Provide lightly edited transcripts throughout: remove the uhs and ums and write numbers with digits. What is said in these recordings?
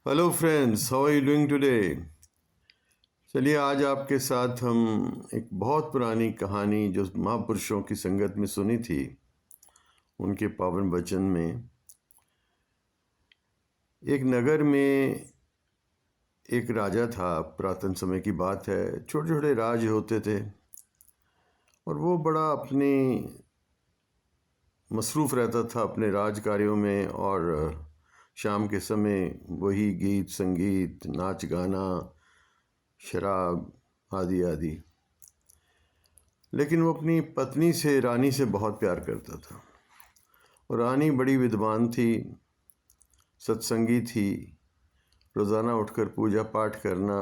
Hello friends, how are you doing today. चलिए आज आपके साथ हम एक बहुत पुरानी कहानी जो महापुरुषों की संगत में सुनी थी, उनके पावन वचन में। एक नगर में एक राजा था। पुरातन समय की बात है। छोटे छोटे राज होते थे और वो बड़ा अपनी मसरूफ़ रहता था अपने राज कार्यों में। और शाम के समय वही गीत संगीत, नाच गाना, शराब आदि आदि। लेकिन वो अपनी पत्नी से, रानी से बहुत प्यार करता था। और रानी बड़ी विद्वान थी, सत्संगी थी। रोज़ाना उठकर पूजा पाठ करना,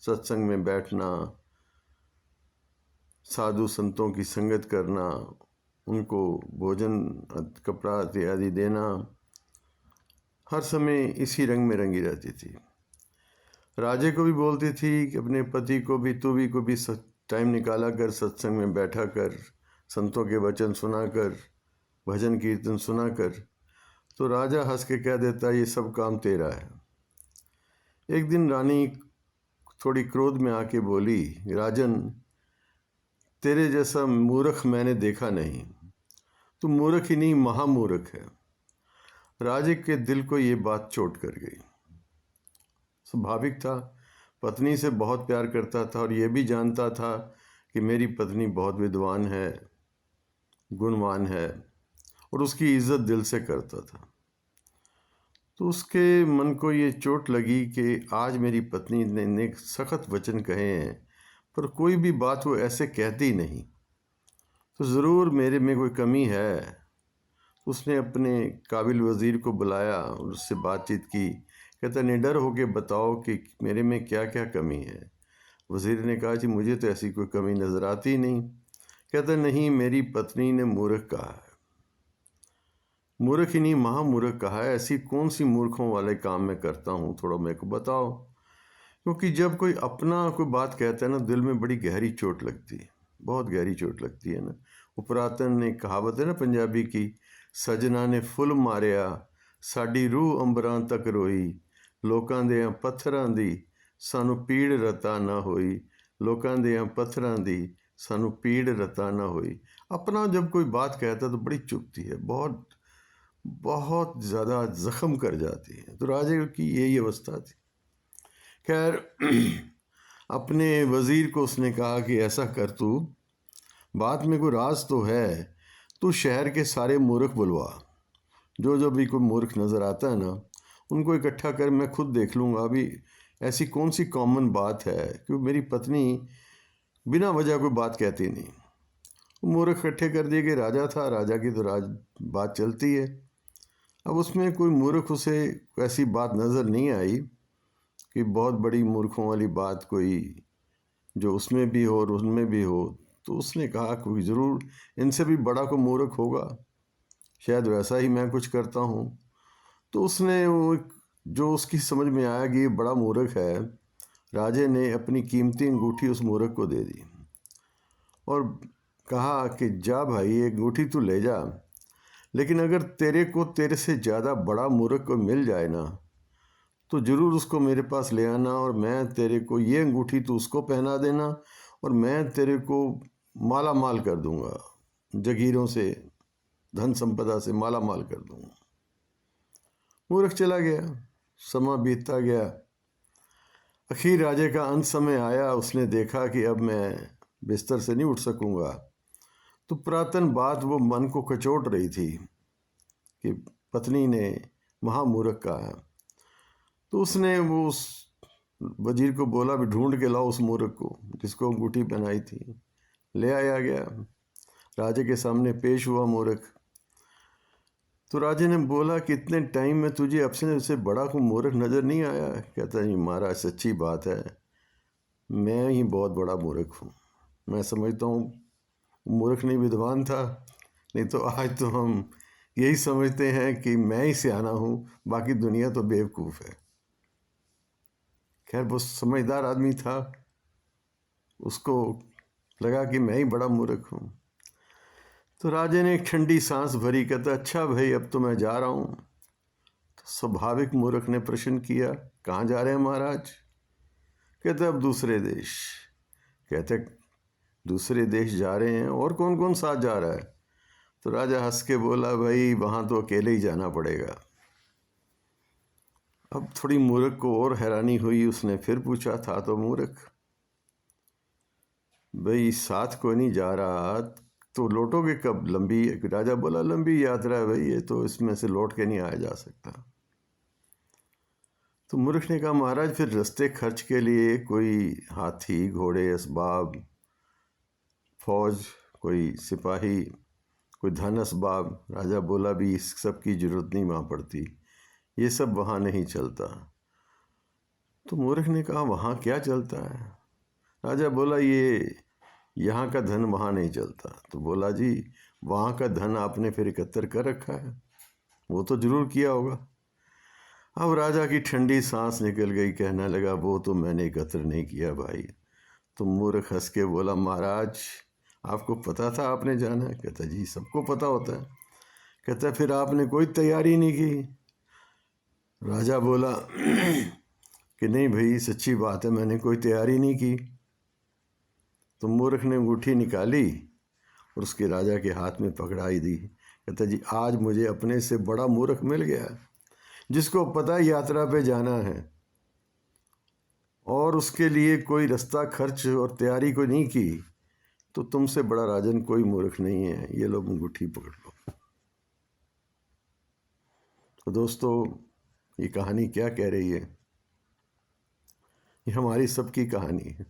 सत्संग में बैठना, साधु संतों की संगत करना, उनको भोजन कपड़ा इत्यादि देना, हर समय इसी रंग में रंगी रहती थी। राजे को भी बोलती थी कि अपने पति को भी, तू भी को भी टाइम निकाला कर, सत्संग में बैठा कर, संतों के वचन सुना कर, भजन कीर्तन सुना कर। तो राजा हंस के कह देता, ये सब काम तेरा है। एक दिन रानी थोड़ी क्रोध में आके बोली, राजन, तेरे जैसा मूर्ख मैंने देखा नहीं। तू मूर्ख ही नहीं, महामूर्ख है। राजे के दिल को ये बात चोट कर गई। स्वाभाविक था, पत्नी से बहुत प्यार करता था और ये भी जानता था कि मेरी पत्नी बहुत विद्वान है, गुणवान है, और उसकी इज्जत दिल से करता था। तो उसके मन को ये चोट लगी कि आज मेरी पत्नी ने सख्त वचन कहे हैं, पर कोई भी बात वो ऐसे कहती नहीं, तो ज़रूर मेरे में कोई कमी है। उसने अपने काबिल वज़ीर को बुलाया और उससे बातचीत की। कहता, निडर होके बताओ कि मेरे में क्या क्या कमी है। वज़ीर ने कहा कि मुझे तो ऐसी कोई कमी नज़र आती नहीं। कहता, नहीं, मेरी पत्नी ने मूर्ख कहा है। मूर्ख ही नहीं, महामूर्ख कहा है। ऐसी कौन सी मूर्खों वाले काम मैं करता हूँ, थोड़ा मेरे को बताओ। क्योंकि जब कोई अपना कोई बात कहता है ना, दिल में बड़ी गहरी चोट लगती है, बहुत गहरी चोट लगती है ना। वो पुरातन एक कहावत है ना पंजाबी की, सजना ने फुੱਲ मारिया साडी रूह अंबरां तक रोई, लोकां देयां पत्थरां दी सानू पीड़ रता ना होई, लोकां देयां पत्थरां दी सानू पीड़ रता ना होई। अपना जब कोई बात कहता है तो बड़ी चुभती है, बहुत बहुत ज़्यादा ज़ख्म कर जाती है। तो राजे की यही अवस्था थी। खैर अपने वज़ीर को उसने कहा कि ऐसा कर, तू बात में कोई राज तो है, तू शहर के सारे मूर्ख बुलवा, जो भी कोई मूर्ख नज़र आता है ना, उनको इकट्ठा कर, मैं खुद देख लूँगा अभी ऐसी कौन सी कॉमन बात है कि मेरी पत्नी बिना वजह कोई बात कहती नहीं। मूर्ख इकट्ठे कर दिए कि राजा था, राजा की तो बात चलती है। अब उसमें कोई मूर्ख उसे ऐसी बात नज़र नहीं आई कि बहुत बड़ी मूर्खों वाली बात कोई जो उसमें भी हो और उनमें भी हो। तो उसने कहा कोई ज़रूर इनसे भी बड़ा कोई मूर्ख होगा, शायद वैसा ही मैं कुछ करता हूँ। तो उसने वो जो उसकी समझ में आया कि ये बड़ा मूर्ख है, राजे ने अपनी कीमती अंगूठी उस मूर्ख को दे दी और कहा कि जा भाई, ये अंगूठी तू ले जा, लेकिन अगर तेरे को तेरे से ज़्यादा बड़ा मूर्ख को मिल जाए ना, तो ज़रूर उसको मेरे पास ले आना, और मैं तेरे को ये अंगूठी तो उसको पहना देना, और मैं तेरे को माला माल कर दूंगा, जगीरों से, धन संपदा से माला माल कर दूंगा। मूर्ख चला गया, समय बीतता गया। आखिर राजे का अंत समय आया। उसने देखा कि अब मैं बिस्तर से नहीं उठ सकूंगा। तो पुरातन बात वो मन को कचोट रही थी कि पत्नी ने महामूर्ख कहा। तो उसने वो उस वजीर को बोला, भी ढूंढ के लाओ उस मूर्ख को जिसको अंगूठी पहनाई थी। ले आया गया, राजे के सामने पेश हुआ मूर्ख। तो राजे ने बोला कि इतने टाइम में तुझे अपने से बड़ा कोई मूर्ख नज़र नहीं आया। कहता है, महाराज सच्ची बात है, मैं ही बहुत बड़ा मूर्ख हूँ। मैं समझता हूँ मूर्ख नहीं, विद्वान था, नहीं तो आज तो हम यही समझते हैं कि मैं ही सियाना हूँ, बाकी दुनिया तो बेवकूफ़ है। खैर वो समझदार आदमी था, उसको लगा कि मैं ही बड़ा मूर्ख हूँ। तो राजे ने एक ठंडी सांस भरी, कहता, अच्छा भाई, अब तो मैं जा रहा हूँ। स्वाभाविक मूर्ख ने प्रश्न किया, कहाँ जा रहे हैं महाराज? कहते अब दूसरे देश। कहते दूसरे देश जा रहे हैं, और कौन कौन साथ जा रहा है? तो राजा हंस के बोला, भाई वहाँ तो अकेले ही जाना पड़ेगा। अब थोड़ी मूर्ख को और हैरानी हुई, उसने फिर पूछा, था तो मूर्ख, भाई साथ कोई नहीं जा रहा तो लौटोगे कब? लंबी, राजा बोला लंबी यात्रा है भाई, ये तो इसमें से लौट के नहीं आया जा सकता। तो मूर्ख ने कहा, महाराज फिर रास्ते खर्च के लिए कोई हाथी, घोड़े, असबाब, फौज, कोई सिपाही, कोई धन असबाब? राजा बोला, भी इस सब की जरूरत नहीं वहाँ पड़ती, ये सब वहाँ नहीं चलता। तो मूर्ख ने कहा, वहाँ क्या चलता है? राजा बोला, ये यहाँ का धन वहाँ नहीं चलता। तो बोला, जी वहाँ का धन आपने फिर एकत्र कर रखा है? वो तो जरूर किया होगा। अब राजा की ठंडी सांस निकल गई, कहने लगा, वो तो मैंने एकत्र नहीं किया भाई। तो मूर्ख हंस के बोला, महाराज आपको पता था आपने जाना है? कहता, जी सबको पता होता है। कहता, फिर आपने कोई तैयारी नहीं की? राजा बोला कि नहीं भाई, सच्ची बात है, मैंने कोई तैयारी नहीं की। तो मूर्ख ने अंगूठी निकाली और उसके राजा के हाथ में पकड़ाई दी। कहता, जी आज मुझे अपने से बड़ा मूर्ख मिल गया, जिसको पता यात्रा पे जाना है और उसके लिए कोई रास्ता खर्च और तैयारी कोई नहीं की। तो तुमसे बड़ा राजन कोई मूर्ख नहीं है, ये लो अंगूठी पकड़ लो। तो दोस्तों, ये कहानी क्या कह रही है? ये हमारी सबकी कहानी है।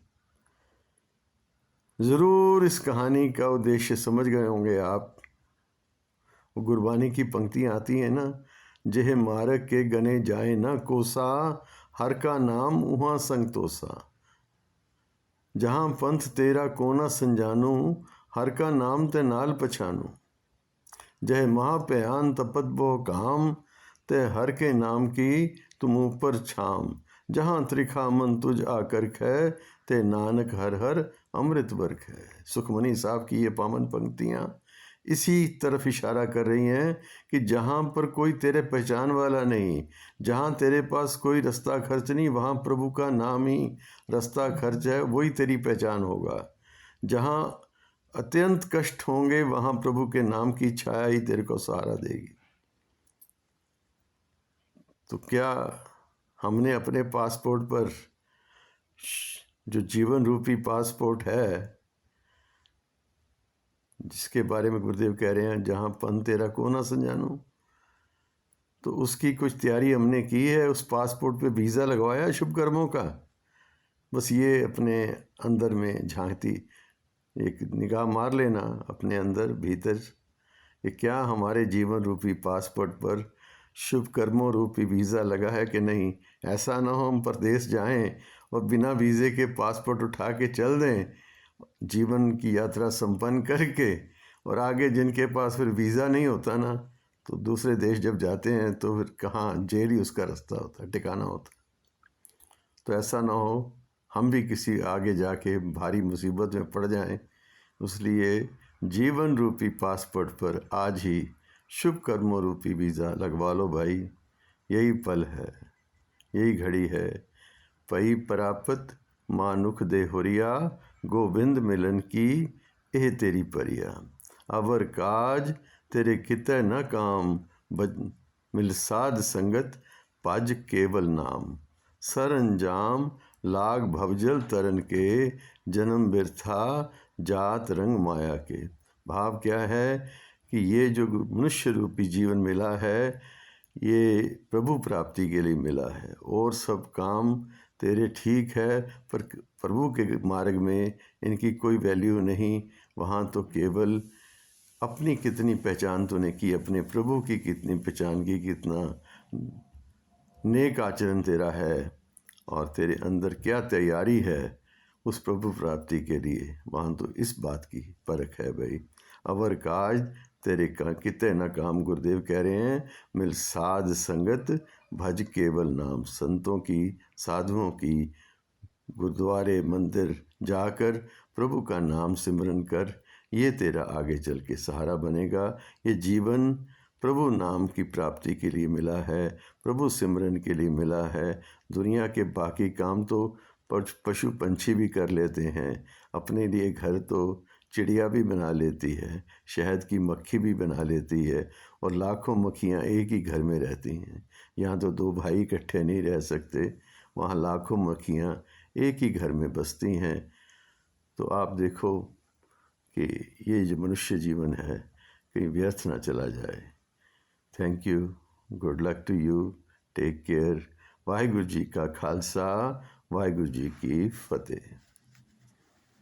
ज़रूर इस कहानी का उद्देश्य समझ गए होंगे आप। वो गुरबानी की पंक्तियाँ आती हैं ना, जेह मारक के गने जाए ना कोसा, हर का नाम उहाँ संग तोसा। जहाँ पंथ तेरा कोना संजानू, हर का नाम ते नाल पछानू। जय महापयान तपत बो काम, ते हर के नाम की तुम ऊपर छाम। जहाँ त्रिखा मन तुझ आकर खे, ते नानक हर हर अमृत वर्ख है। सुखमनी साहब की ये पावन पंक्तियाँ इसी तरफ इशारा कर रही हैं कि जहाँ पर कोई तेरे पहचान वाला नहीं, जहाँ तेरे पास कोई रास्ता खर्च नहीं, वहाँ प्रभु का नाम ही रास्ता खर्च है, वही तेरी पहचान होगा। जहाँ अत्यंत कष्ट होंगे, वहाँ प्रभु के नाम की छाया ही तेरे को सहारा देगी। तो क्या हमने अपने पासपोर्ट पर, जो जीवन रूपी पासपोर्ट है, जिसके बारे में गुरुदेव कह रहे हैं जहाँ पन तेरा को ना संजानू, तो उसकी कुछ तैयारी हमने की है? उस पासपोर्ट पे वीज़ा लगवाया शुभ कर्मों का? बस ये अपने अंदर में झांकती एक निगाह मार लेना अपने अंदर भीतर कि क्या हमारे जीवन रूपी पासपोर्ट पर शुभ कर्मों रूपी वीज़ा लगा है कि नहीं। ऐसा ना हो हम प्रदेश जाएं और बिना वीज़े के पासपोर्ट उठा के चल दें जीवन की यात्रा संपन्न करके, और आगे जिनके पास फिर वीज़ा नहीं होता ना, तो दूसरे देश जब जाते हैं तो फिर कहाँ, जेल ही उसका रास्ता होता है, ठिकाना होता है। तो ऐसा ना हो हम भी किसी आगे जाके भारी मुसीबत में पड़ जाएं। इसलिए जीवन रूपी पासपोर्ट पर आज ही शुभ कर्मों रूपी वीज़ा लगवा लो भाई। यही पल है, यही घड़ी है। पई परापत मानुख दे होरिया, गोविंद मिलन की एह तेरी परिया। अवर काज तेरे कितै न काम, मिल साध संगत पाज केवल नाम। सरंजाम लाग भवजल तरन के, जन्म बिरथा जात रंग माया के। भाव क्या है कि ये जो मनुष्य रूपी जीवन मिला है, ये प्रभु प्राप्ति के लिए मिला है, और सब काम तेरे ठीक है, पर प्रभु के मार्ग में इनकी कोई वैल्यू नहीं। वहाँ तो केवल अपनी कितनी पहचान तूने की, अपने प्रभु की कितनी पहचान की, कितना नेक आचरण तेरा है, और तेरे अंदर क्या तैयारी है उस प्रभु प्राप्ति के लिए, वहाँ तो इस बात की परख है भाई। अवर काज तेरे का कितने न काम, गुरुदेव कह रहे हैं, मिल साध संगत भज केवल नाम। संतों की, साधुओं की, गुरुद्वारे मंदिर जाकर प्रभु का नाम सिमरन कर, ये तेरा आगे चल के सहारा बनेगा। ये जीवन प्रभु नाम की प्राप्ति के लिए मिला है, प्रभु सिमरन के लिए मिला है। दुनिया के बाकी काम तो पशु पंछी भी कर लेते हैं, अपने लिए घर तो चिड़िया भी बना लेती है, शहद की मक्खी भी बना लेती है, और लाखों मक्खियाँ एक ही घर में रहती हैं। यहाँ तो दो भाई इकट्ठे नहीं रह सकते, वहाँ लाखों मक्खियाँ एक ही घर में बसती हैं। तो आप देखो कि ये जो मनुष्य जीवन है कहीं व्यर्थ ना चला जाए। Thank you, good luck to you, take care. Waheguru ji का खालसा, वाहिगुरु जी की फतेह।